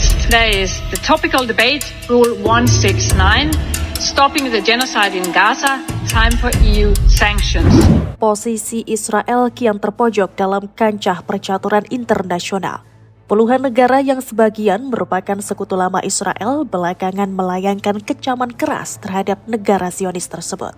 politics. Today is the topical debate, Rule 169, stopping the genocide in Gaza, time for EU sanctions. Posisi Israel kian terpojok dalam kancah percaturan internasional. Puluhan negara yang sebagian merupakan sekutu lama Israel belakangan melayangkan kecaman keras terhadap negara Zionis tersebut.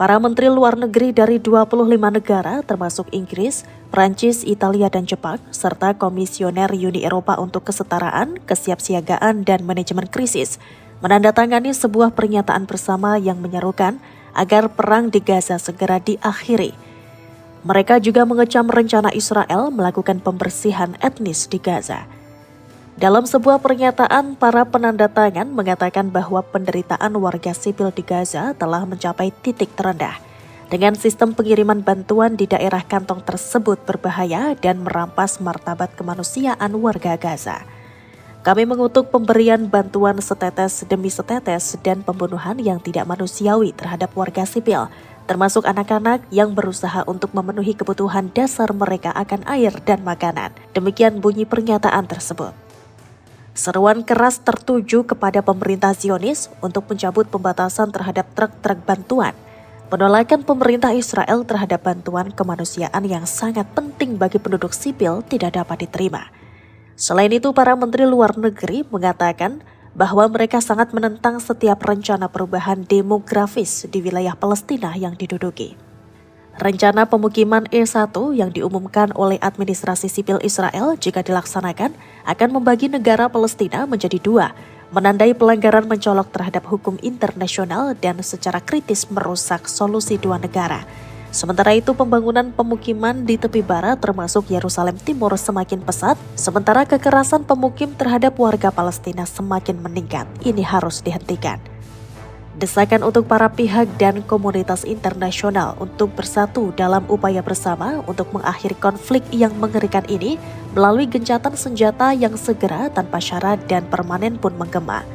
Para menteri luar negeri dari 25 negara termasuk Inggris, Prancis, Italia, dan Jepang, serta Komisioner Uni Eropa untuk Kesetaraan, Kesiapsiagaan, dan Manajemen Krisis, menandatangani sebuah pernyataan bersama yang menyerukan agar perang di Gaza segera diakhiri. Mereka juga mengecam rencana Israel melakukan pembersihan etnis di Gaza. Dalam sebuah pernyataan, para penandatangan mengatakan bahwa penderitaan warga sipil di Gaza telah mencapai titik terendah. Dengan sistem pengiriman bantuan di daerah kantong tersebut berbahaya dan merampas martabat kemanusiaan warga Gaza. Kami mengutuk pemberian bantuan setetes demi setetes dan pembunuhan yang tidak manusiawi terhadap warga sipil, termasuk anak-anak yang berusaha untuk memenuhi kebutuhan dasar mereka akan air dan makanan. Demikian bunyi pernyataan tersebut. Seruan keras tertuju kepada pemerintah Zionis untuk mencabut pembatasan terhadap truk-truk bantuan. Penolakan pemerintah Israel terhadap bantuan kemanusiaan yang sangat penting bagi penduduk sipil tidak dapat diterima. Selain itu, para menteri luar negeri mengatakan bahwa mereka sangat menentang setiap rencana perubahan demografis di wilayah Palestina yang diduduki. Rencana pemukiman E1 yang diumumkan oleh administrasi sipil Israel jika dilaksanakan akan membagi negara Palestina menjadi dua, menandai pelanggaran mencolok terhadap hukum internasional dan secara kritis merusak solusi dua negara. Sementara itu, pembangunan pemukiman di tepi barat termasuk Yerusalem Timur semakin pesat, sementara kekerasan pemukim terhadap warga Palestina semakin meningkat. Ini harus dihentikan. Desakan untuk para pihak dan komunitas internasional untuk bersatu dalam upaya bersama untuk mengakhiri konflik yang mengerikan ini melalui gencatan senjata yang segera tanpa syarat dan permanen pun menggema.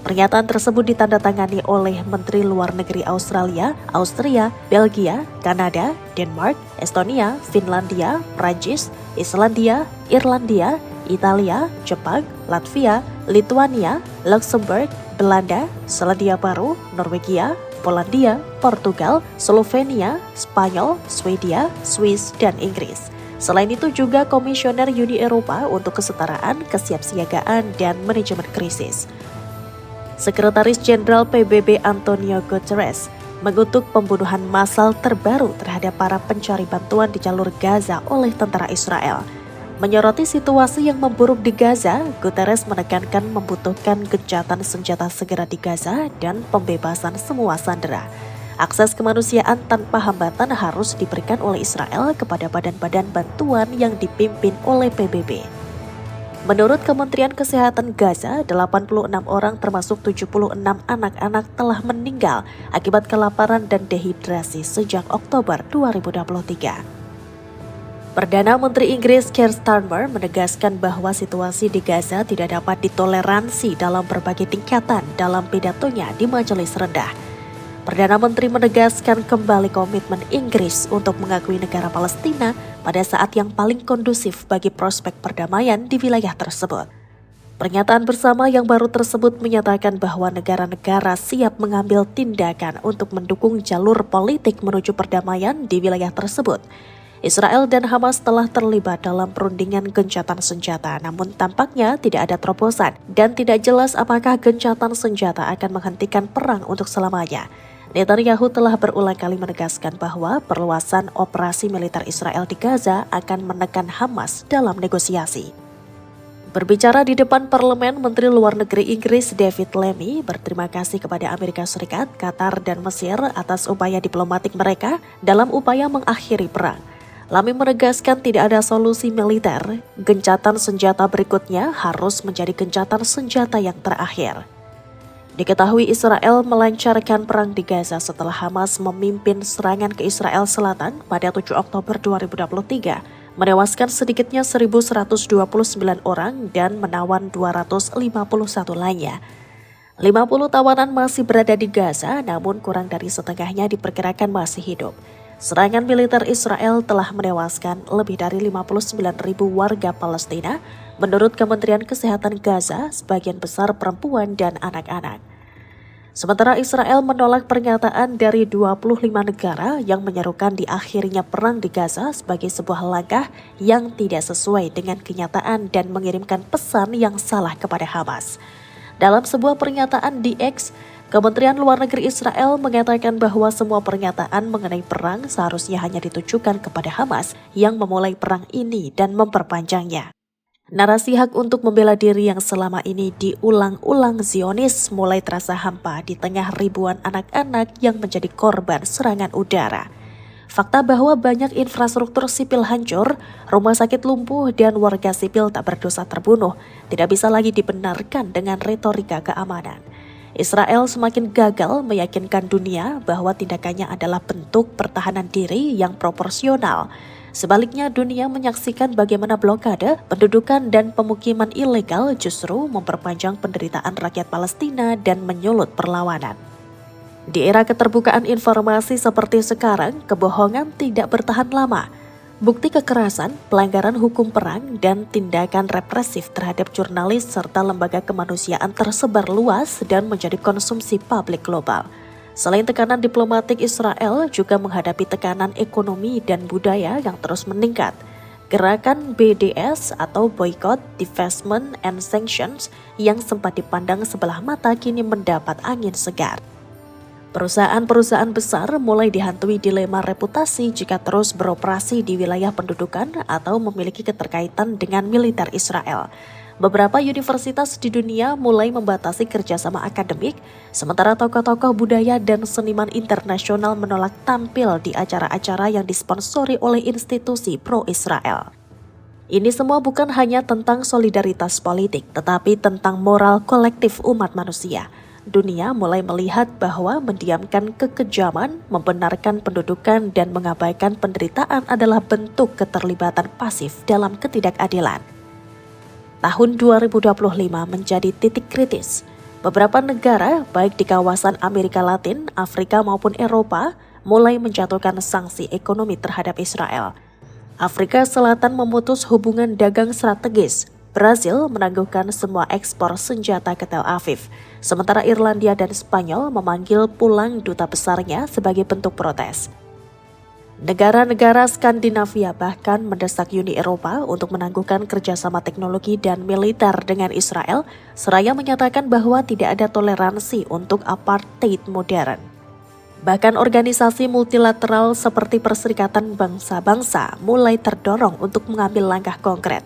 Pernyataan tersebut ditandatangani oleh Menteri Luar Negeri Australia, Austria, Belgia, Kanada, Denmark, Estonia, Finlandia, Prancis, Islandia, Irlandia, Italia, Jepang, Latvia, Lithuania, Luxembourg, Belanda, Selandia Baru, Norwegia, Polandia, Portugal, Slovenia, Spanyol, Swedia, Swiss, dan Inggris. Selain itu juga Komisioner Uni Eropa untuk Kesetaraan, Kesiapsiagaan, dan Manajemen Krisis. Sekretaris Jenderal PBB Antonio Guterres mengutuk pembunuhan massal terbaru terhadap para pencari bantuan di jalur Gaza oleh tentara Israel. Menyoroti situasi yang memburuk di Gaza, Guterres menekankan membutuhkan gencatan senjata segera di Gaza dan pembebasan semua sandera. Akses kemanusiaan tanpa hambatan harus diberikan oleh Israel kepada badan-badan bantuan yang dipimpin oleh PBB. Menurut Kementerian Kesehatan Gaza, 86 orang termasuk 76 anak-anak telah meninggal akibat kelaparan dan dehidrasi sejak Oktober 2023. Perdana Menteri Inggris Keir Starmer menegaskan bahwa situasi di Gaza tidak dapat ditoleransi dalam berbagai tingkatan dalam pidatonya di Majelis Rendah. Perdana Menteri menegaskan kembali komitmen Inggris untuk mengakui negara Palestina pada saat yang paling kondusif bagi prospek perdamaian di wilayah tersebut. Pernyataan bersama yang baru tersebut menyatakan bahwa negara-negara siap mengambil tindakan untuk mendukung jalur politik menuju perdamaian di wilayah tersebut. Israel dan Hamas telah terlibat dalam perundingan gencatan senjata, namun tampaknya tidak ada terobosan dan tidak jelas apakah gencatan senjata akan menghentikan perang untuk selamanya. Netanyahu telah berulang kali menegaskan bahwa perluasan operasi militer Israel di Gaza akan menekan Hamas dalam negosiasi. Berbicara di depan parlemen, Menteri Luar Negeri Inggris David Lammy berterima kasih kepada Amerika Serikat, Qatar, dan Mesir atas upaya diplomatik mereka dalam upaya mengakhiri perang. Lammy menegaskan tidak ada solusi militer, gencatan senjata berikutnya harus menjadi gencatan senjata yang terakhir. Diketahui Israel melancarkan perang di Gaza setelah Hamas memimpin serangan ke Israel Selatan pada 7 Oktober 2023, menewaskan sedikitnya 1.129 orang dan menawan 251 lainnya. 50 tawanan masih berada di Gaza, namun kurang dari setengahnya diperkirakan masih hidup. Serangan militer Israel telah menewaskan lebih dari 59.000 warga Palestina, Menurut Kementerian Kesehatan Gaza, sebagian besar perempuan dan anak-anak. Sementara Israel menolak pernyataan dari 25 negara yang menyerukan diakhirinya perang di Gaza sebagai sebuah langkah yang tidak sesuai dengan kenyataan dan mengirimkan pesan yang salah kepada Hamas. Dalam sebuah pernyataan di X, Kementerian Luar Negeri Israel mengatakan bahwa semua pernyataan mengenai perang seharusnya hanya ditujukan kepada Hamas yang memulai perang ini dan memperpanjangnya. Narasi hak untuk membela diri yang selama ini diulang-ulang Zionis mulai terasa hampa di tengah ribuan anak-anak yang menjadi korban serangan udara. Fakta bahwa banyak infrastruktur sipil hancur, rumah sakit lumpuh, dan warga sipil tak berdosa terbunuh tidak bisa lagi dibenarkan dengan retorika keamanan. Israel semakin gagal meyakinkan dunia bahwa tindakannya adalah bentuk pertahanan diri yang proporsional. Sebaliknya, dunia menyaksikan bagaimana blokade, pendudukan, dan pemukiman ilegal justru memperpanjang penderitaan rakyat Palestina dan menyulut perlawanan. Di era keterbukaan informasi seperti sekarang, kebohongan tidak bertahan lama. Bukti kekerasan, pelanggaran hukum perang, dan tindakan represif terhadap jurnalis serta lembaga kemanusiaan tersebar luas dan menjadi konsumsi publik global. Selain tekanan diplomatik, Israel juga menghadapi tekanan ekonomi dan budaya yang terus meningkat. Gerakan BDS atau Boycott, Divestment, and Sanctions yang sempat dipandang sebelah mata kini mendapat angin segar. Perusahaan-perusahaan besar mulai dihantui dilema reputasi jika terus beroperasi di wilayah pendudukan atau memiliki keterkaitan dengan militer Israel. Beberapa universitas di dunia mulai membatasi kerjasama akademik, sementara tokoh-tokoh budaya dan seniman internasional menolak tampil di acara-acara yang disponsori oleh institusi pro-Israel. Ini semua bukan hanya tentang solidaritas politik, tetapi tentang moral kolektif umat manusia. Dunia mulai melihat bahwa mendiamkan kekejaman, membenarkan pendudukan, dan mengabaikan penderitaan adalah bentuk keterlibatan pasif dalam ketidakadilan. Tahun 2025 menjadi titik kritis. Beberapa negara, baik di kawasan Amerika Latin, Afrika maupun Eropa, mulai menjatuhkan sanksi ekonomi terhadap Israel. Afrika Selatan memutus hubungan dagang strategis. Brasil menangguhkan semua ekspor senjata ke Tel Aviv. Sementara Irlandia dan Spanyol memanggil pulang duta besarnya sebagai bentuk protes. Negara-negara Skandinavia bahkan mendesak Uni Eropa untuk menangguhkan kerjasama teknologi dan militer dengan Israel, seraya menyatakan bahwa tidak ada toleransi untuk apartheid modern. Bahkan organisasi multilateral seperti Perserikatan Bangsa-Bangsa mulai terdorong untuk mengambil langkah konkret.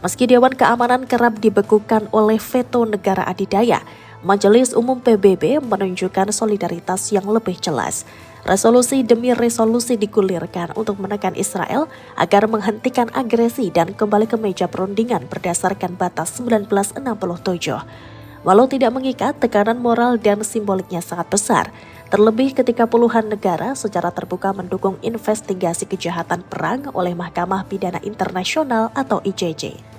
Meski Dewan Keamanan kerap dibekukan oleh veto negara adidaya, Majelis Umum PBB menunjukkan solidaritas yang lebih jelas. Resolusi demi resolusi digulirkan untuk menekan Israel agar menghentikan agresi dan kembali ke meja perundingan berdasarkan batas 1967. Walau tidak mengikat, tekanan moral dan simboliknya sangat besar, terlebih ketika puluhan negara secara terbuka mendukung investigasi kejahatan perang oleh Mahkamah Pidana Internasional atau ICC.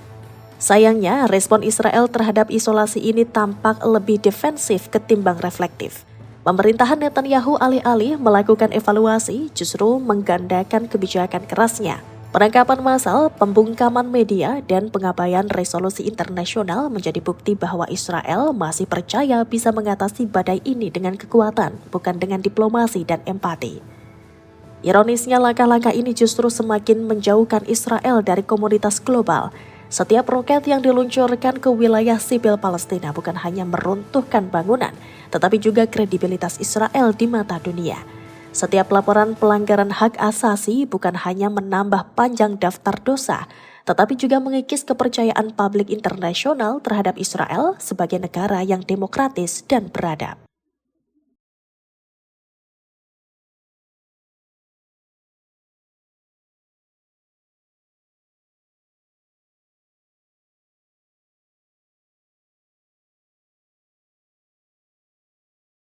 Sayangnya, respon Israel terhadap isolasi ini tampak lebih defensif ketimbang reflektif. Pemerintahan Netanyahu alih-alih melakukan evaluasi justru menggandakan kebijakan kerasnya. Penangkapan massal, pembungkaman media, dan pengabaian resolusi internasional menjadi bukti bahwa Israel masih percaya bisa mengatasi badai ini dengan kekuatan, bukan dengan diplomasi dan empati. Ironisnya, langkah-langkah ini justru semakin menjauhkan Israel dari komunitas global. Setiap roket yang diluncurkan ke wilayah sipil Palestina bukan hanya meruntuhkan bangunan, tetapi juga kredibilitas Israel di mata dunia. Setiap laporan pelanggaran hak asasi bukan hanya menambah panjang daftar dosa, tetapi juga mengikis kepercayaan publik internasional terhadap Israel sebagai negara yang demokratis dan beradab.